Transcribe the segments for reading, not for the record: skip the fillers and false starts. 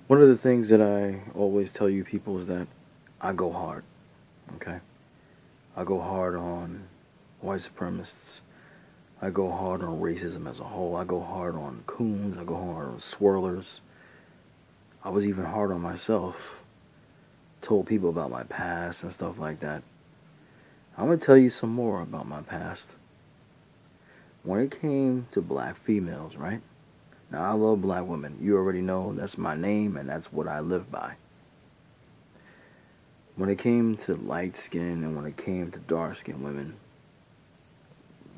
One of the things that I always tell you people is that I go hard, okay? I go hard on white supremacists. I go hard on racism as a whole. I go hard on coons. I go hard on swirlers. I was even hard on myself. Told people about my past and stuff like that. I'm going to tell you some more about my past. When it came to black females, right? Now, I love black women. You already know that's my name and that's what I live by. When it came to light skin and when it came to dark skinned women,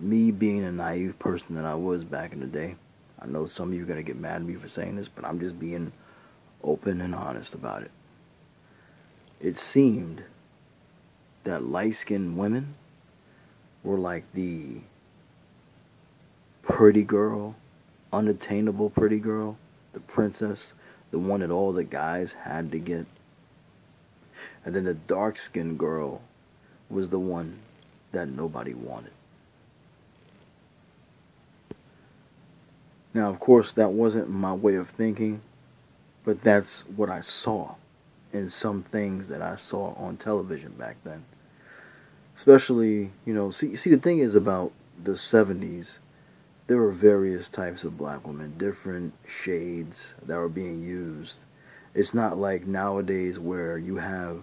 me being a naive person that I was back in the day, I know some of you are going to get mad at me for saying this, but I'm just being open and honest about it. It seemed that light-skinned women were like the pretty girl, unattainable pretty girl, the princess, the one that all the guys had to get. And then the dark-skinned girl was the one that nobody wanted. Now, of course, that wasn't my way of thinking, but that's what I saw in some things that I saw on television back then. Especially, see, the thing is about the 70s, there were various types of black women, different shades that were being used. It's not like nowadays where you have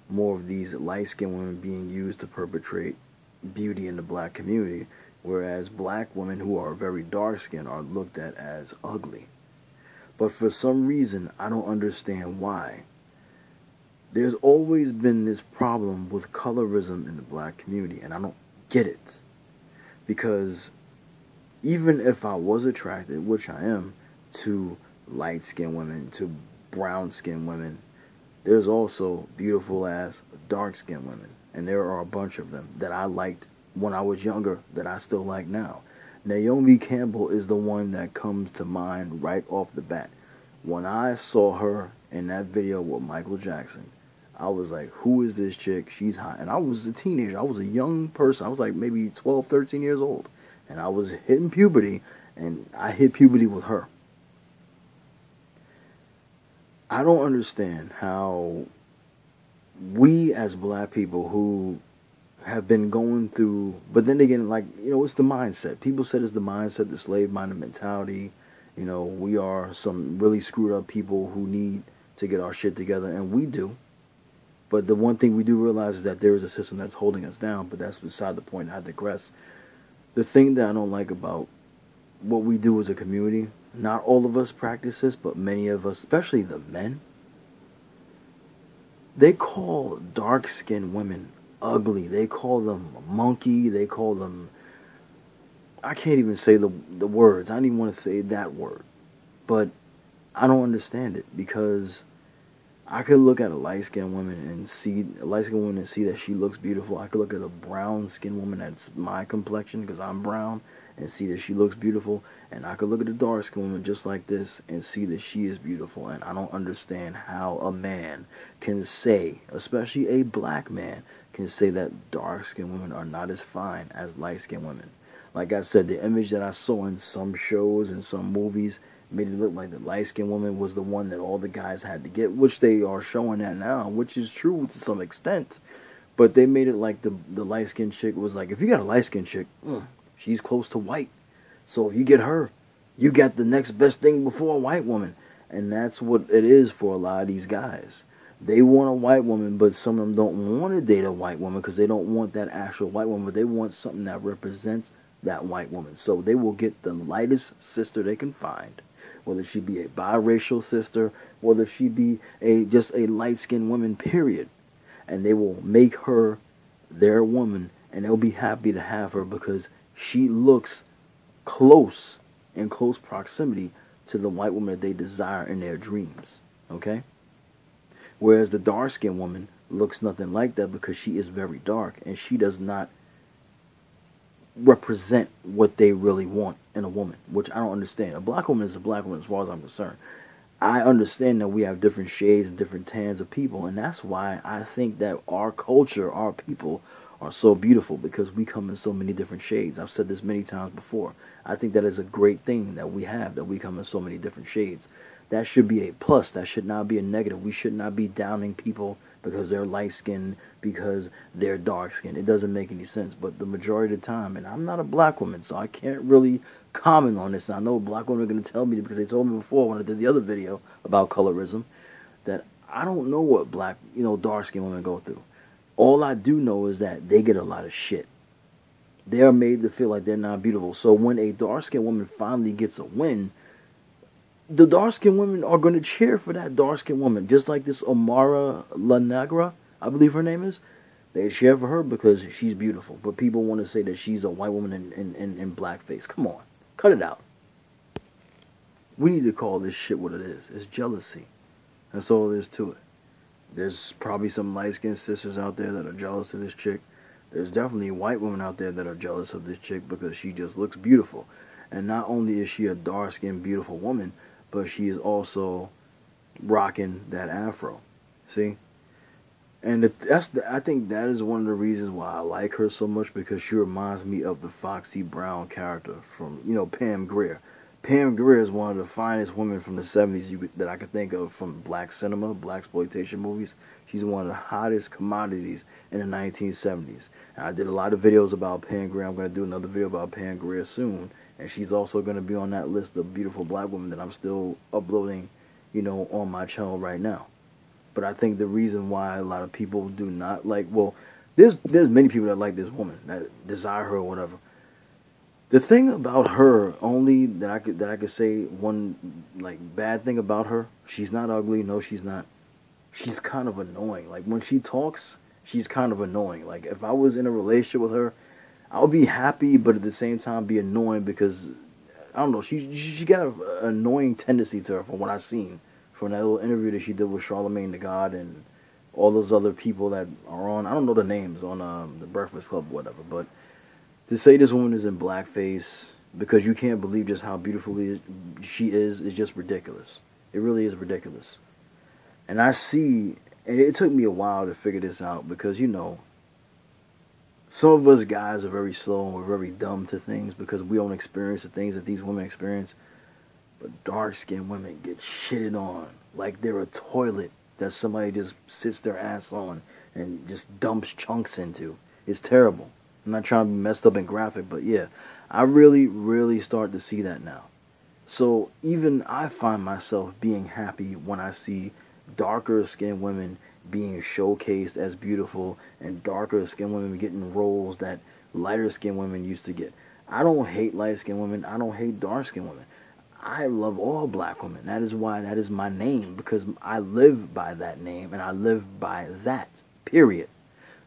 more of these light-skinned women being used to perpetrate beauty in the black community, whereas black women who are very dark-skinned are looked at as ugly. But for some reason, I don't understand why. There's always been this problem with colorism in the black community, and I don't get it. Because even if I was attracted, which I am, to light-skinned women, to brown-skinned women, there's also beautiful-ass dark-skinned women. And there are a bunch of them that I liked when I was younger that I still like now. Naomi Campbell is the one that comes to mind right off the bat. When I saw her in that video with Michael Jackson, I was like, who is this chick? She's hot. And I was a teenager. I was a young person. I was like maybe 12, 13 years old. And I was hitting puberty, and I hit puberty with her. I don't understand how we as black people who have been going through, but then again, it's the mindset. People said it's the mindset, the slave-minded mentality. We are some really screwed up people who need to get our shit together, and we do. But the one thing we do realize is that there is a system that's holding us down, but that's beside the point. I digress. The thing that I don't like about what we do as a community, not all of us practice this, but many of us, especially the men, they call dark-skinned women ugly. They call them a monkey. They call them, I can't even say the words. I don't even want to say that word. But I don't understand it, because I could look at a light-skinned woman and see that she looks beautiful. I could look at a brown-skinned woman that's my complexion, because I'm brown, and see that she looks beautiful. And I could look at a dark-skinned woman just like this and see that she is beautiful. And I don't understand how a man can say, especially a black man, can say that dark-skinned women are not as fine as light-skinned women. Like I said, the image that I saw in some shows and some movies made it look like the light-skinned woman was the one that all the guys had to get, which they are showing that now, which is true to some extent. But they made it like the light-skinned chick was like, if you got a light-skinned chick, she's close to white. So if you get her, you got the next best thing before a white woman. And that's what it is for a lot of these guys. They want a white woman, but some of them don't want to date a white woman because they don't want that actual white woman, but they want something that represents that white woman. So they will get the lightest sister they can find, whether she be a biracial sister, whether she be just a light-skinned woman, period. And they will make her their woman, and they'll be happy to have her because she looks in close proximity to the white woman that they desire in their dreams. Okay? Whereas the dark-skinned woman looks nothing like that because she is very dark, and she does not represent what they really want in a woman, which I don't understand. A black woman is a black woman as far as I'm concerned. I understand that we have different shades and different tans of people, and that's why I think that our culture, our people, are so beautiful, because we come in so many different shades. I've said this many times before. I think that is a great thing that we have, that we come in so many different shades. that should be a plus. That should not be a negative. We should not be downing people because they're light-skinned, because they're dark-skinned. It doesn't make any sense. But the majority of the time, and I'm not a black woman, so I can't really comment on this. And I know black women are going to tell me, because they told me before when I did the other video about colorism, that I don't know what black, dark-skinned women go through. All I do know is that they get a lot of shit. They are made to feel like they're not beautiful. So when a dark-skinned woman finally gets a win, the dark-skinned women are going to cheer for that dark-skinned woman. Just like this Omara La Negra, I believe her name is. They cheer for her because she's beautiful. But people want to say that she's a white woman in blackface. Come on. Cut it out. We need to call this shit what it is. It's jealousy. That's all there is to it. There's probably some light-skinned sisters out there that are jealous of this chick. There's definitely white women out there that are jealous of this chick because she just looks beautiful. And not only is she a dark-skinned, beautiful woman, but she is also rocking that afro. See? And I think that is one of the reasons why I like her so much, because she reminds me of the Foxy Brown character from, Pam Grier. Pam Grier is one of the finest women from the 70s that I could think of from black cinema, black exploitation movies. She's one of the hottest commodities in the 1970s. And I did a lot of videos about Pam Grier. I'm going to do another video about Pam Grier soon. And she's also going to be on that list of beautiful black women that I'm still uploading, on my channel right now. But I think the reason why a lot of people do not like, there's many people that like this woman, that desire her or whatever. The thing about her, only that I could say one bad thing about her, she's not ugly. No, she's not. She's kind of annoying. Like when she talks, she's kind of annoying. Like if I was in a relationship with her, I'll be happy, but at the same time be annoying because, I don't know, she got an annoying tendency to her from what I've seen from that little interview that she did with Charlamagne the God and all those other people that are on, I don't know the names, on the Breakfast Club or whatever, but to say this woman is in blackface because you can't believe just how beautiful she is just ridiculous. It really is ridiculous. And I see, and it took me a while to figure this out because, some of us guys are very slow and we're very dumb to things because we don't experience the things that these women experience. But dark-skinned women get shitted on like they're a toilet that somebody just sits their ass on and just dumps chunks into. It's terrible. I'm not trying to be messed up and graphic, but yeah, I really, really start to see that now. So even I find myself being happy when I see darker-skinned women being showcased as beautiful and darker-skinned women getting roles that lighter-skinned women used to get. I don't hate light-skinned women. I don't hate dark-skinned women. I love all black women. That is why that is my name, because I live by that name and I live by that, period.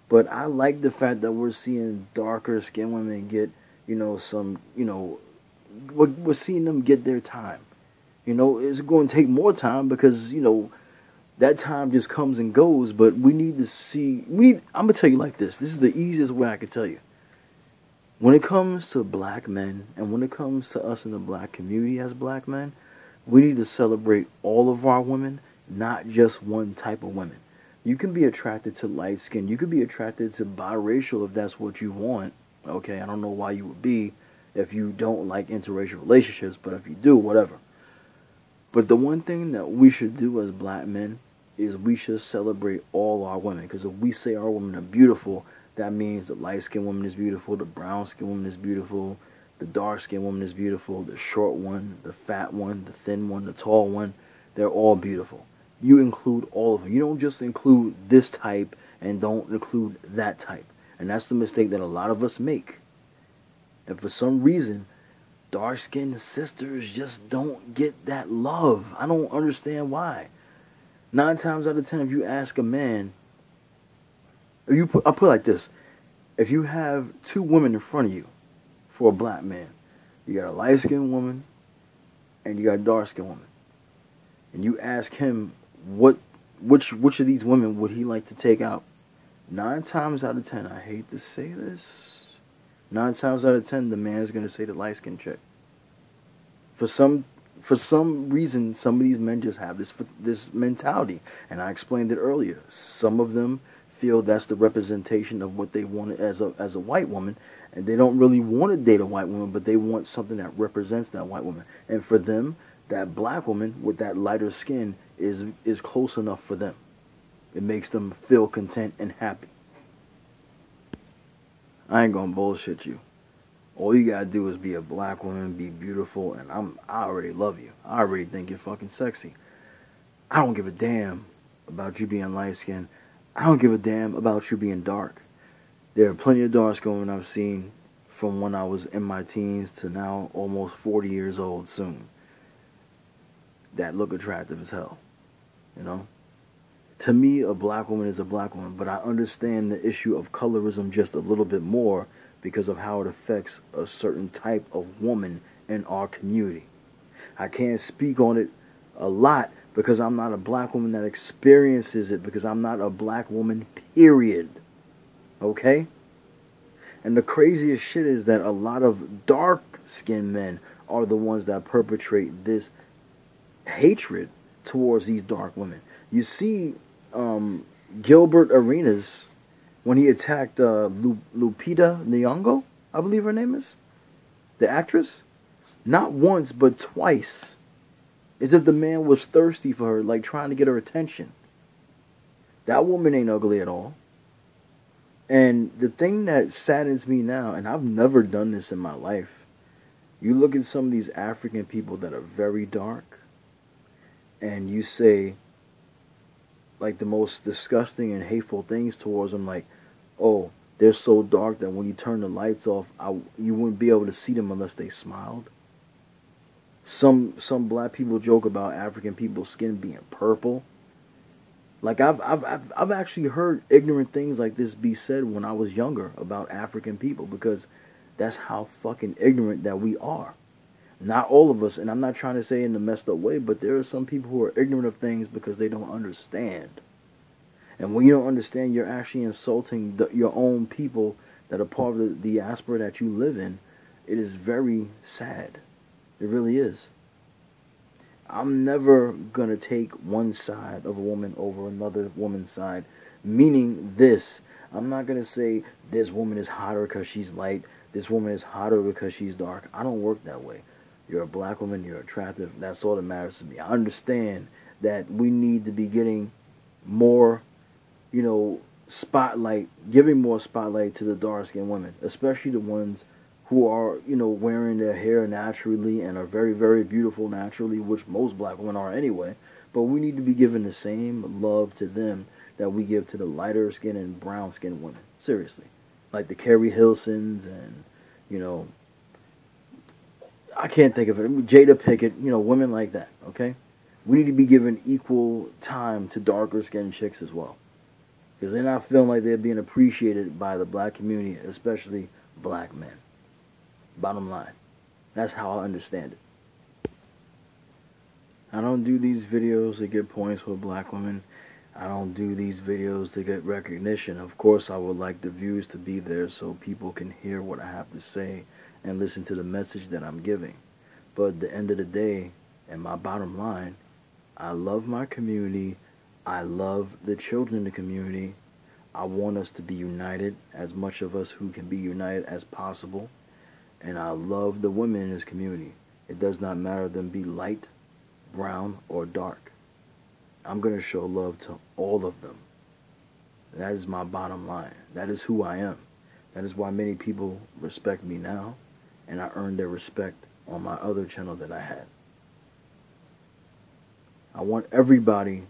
But I like the fact that we're seeing darker-skinned women get, we're seeing them get their time. It's going to take more time because, that time just comes and goes, but we need to see, I'm going to tell you like this. This is the easiest way I can tell you. When it comes to black men, and when it comes to us in the black community as black men, we need to celebrate all of our women, not just one type of women. You can be attracted to light skin. You could be attracted to biracial if that's what you want. Okay, I don't know why you would be if you don't like interracial relationships, but if you do, whatever. But the one thing that we should do as black men is we should celebrate all our women. Because if we say our women are beautiful, that means the light-skinned woman is beautiful, the brown-skinned woman is beautiful, the dark-skinned woman is beautiful, the short one, the fat one, the thin one, the tall one. They're all beautiful. You include all of them. You don't just include this type and don't include that type. And that's the mistake that a lot of us make. And for some reason, dark-skinned sisters just don't get that love. I don't understand why. 9 times out of 10, if you ask a man, I'll put it like this. If you have 2 women in front of you for a black man, you got a light-skinned woman and you got a dark-skinned woman, and you ask him which of these women would he like to take out, 9 times out of 10, I hate to say this, 9 times out of 10, the man is going to say the light-skinned chick. For some reason, some of these men just have this mentality, and I explained it earlier. Some of them feel that's the representation of what they want as a white woman, and they don't really want to date a white woman, but they want something that represents that white woman. And for them, that black woman with that lighter skin is close enough for them. It makes them feel content and happy. I ain't gonna bullshit you. All you gotta do is be a black woman, be beautiful, and I already love you. I already think you're fucking sexy. I don't give a damn about you being light skinned. I don't give a damn about you being dark. There are plenty of dark skinned women I've seen from when I was in my teens to now almost 40 years old soon that look attractive as hell. You know? To me, a black woman is a black woman, but I understand the issue of colorism just a little bit more because of how it affects a certain type of woman in our community. I can't speak on it a lot because I'm not a black woman that experiences it, because I'm not a black woman, period. Okay? And the craziest shit is that a lot of dark-skinned men are the ones that perpetrate this hatred towards these dark women. You see Gilbert Arenas when he attacked Lupita Nyong'o, I believe her name is, the actress, not once but twice, as if the man was thirsty for her, like trying to get her attention. That woman ain't ugly at all. And the thing that saddens me now, and I've never done this in my life, you look at some of these African people that are very dark, and you say like the most disgusting and hateful things towards them, like, oh, they're so dark that when you turn the lights off, you wouldn't be able to see them unless they smiled. Some black people joke about African people's skin being purple. Like I've actually heard ignorant things like this be said when I was younger about African people, because that's how fucking ignorant that we are. Not all of us, and I'm not trying to say in a messed up way, but there are some people who are ignorant of things because they don't understand. And when you don't understand, you're actually insulting your own people that are part of the diaspora that you live in. It is very sad. It really is. I'm never going to take one side of a woman over another woman's side. Meaning this. I'm not going to say this woman is hotter because she's light. This woman is hotter because she's dark. I don't work that way. You're a black woman, you're attractive, that's all that matters to me. I understand that we need to be getting more, spotlight, giving more spotlight to the dark-skinned women, especially the ones who are, wearing their hair naturally and are very, very beautiful naturally, which most black women are anyway. But we need to be giving the same love to them that we give to the lighter-skinned and brown-skinned women. Seriously. Like the Carrie Hilsons and, I can't think of it. Jada Pinkett, women like that, okay? We need to be giving equal time to darker-skinned chicks as well. Because they're not feeling like they're being appreciated by the black community, especially black men. Bottom line. That's how I understand it. I don't do these videos to get points with black women. I don't do these videos to get recognition. Of course, I would like the views to be there so people can hear what I have to say and listen to the message that I'm giving. But at the end of the day, and my bottom line, I love my community. I love the children in the community. I want us to be united, as much of us who can be united as possible. And I love the women in this community. It does not matter them be light, brown, or dark. I'm going to show love to all of them. That is my bottom line. That is who I am. That is why many people respect me now, and I earned their respect on my other channel that I had. I want everybody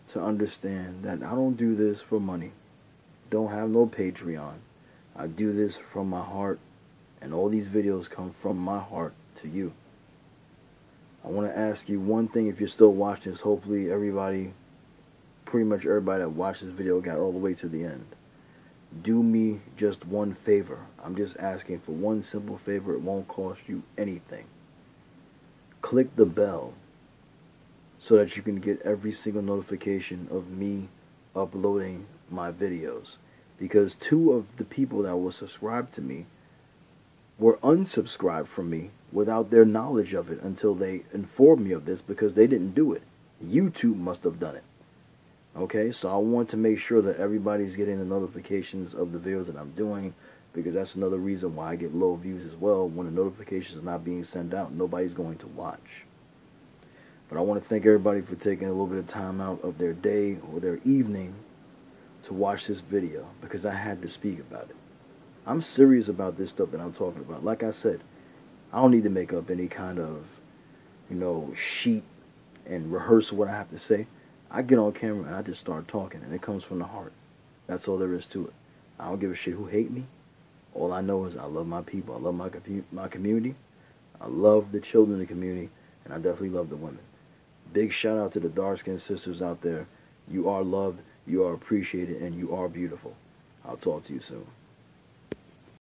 to understand that I don't do this for money. Don't have no Patreon. I do this from my heart, and all these videos come from my heart to you. I want to ask you one thing if you're still watching this. Hopefully everybody, pretty much everybody that watched this video got all the way to the end. Do me just one favor. I'm just asking for one simple favor. It won't cost you anything. Click the bell so that you can get every single notification of me uploading my videos. Because 2 of the people that were subscribed to me were unsubscribed from me without their knowledge of it until they informed me of this, because they didn't do it. YouTube must have done it. Okay, so I want to make sure that everybody's getting the notifications of the videos that I'm doing, because that's another reason why I get low views as well. When the notifications are not being sent out, nobody's going to watch. But I want to thank everybody for taking a little bit of time out of their day or their evening to watch this video, because I had to speak about it. I'm serious about this stuff that I'm talking about. Like I said, I don't need to make up any kind of, sheet and rehearse what I have to say. I get on camera and I just start talking, and it comes from the heart. That's all there is to it. I don't give a shit who hate me. All I know is I love my people. I love my community. I love the children in the community, and I definitely love the women. Big shout out to the dark-skinned sisters out there. You are loved, you are appreciated, and you are beautiful. I'll talk to you soon.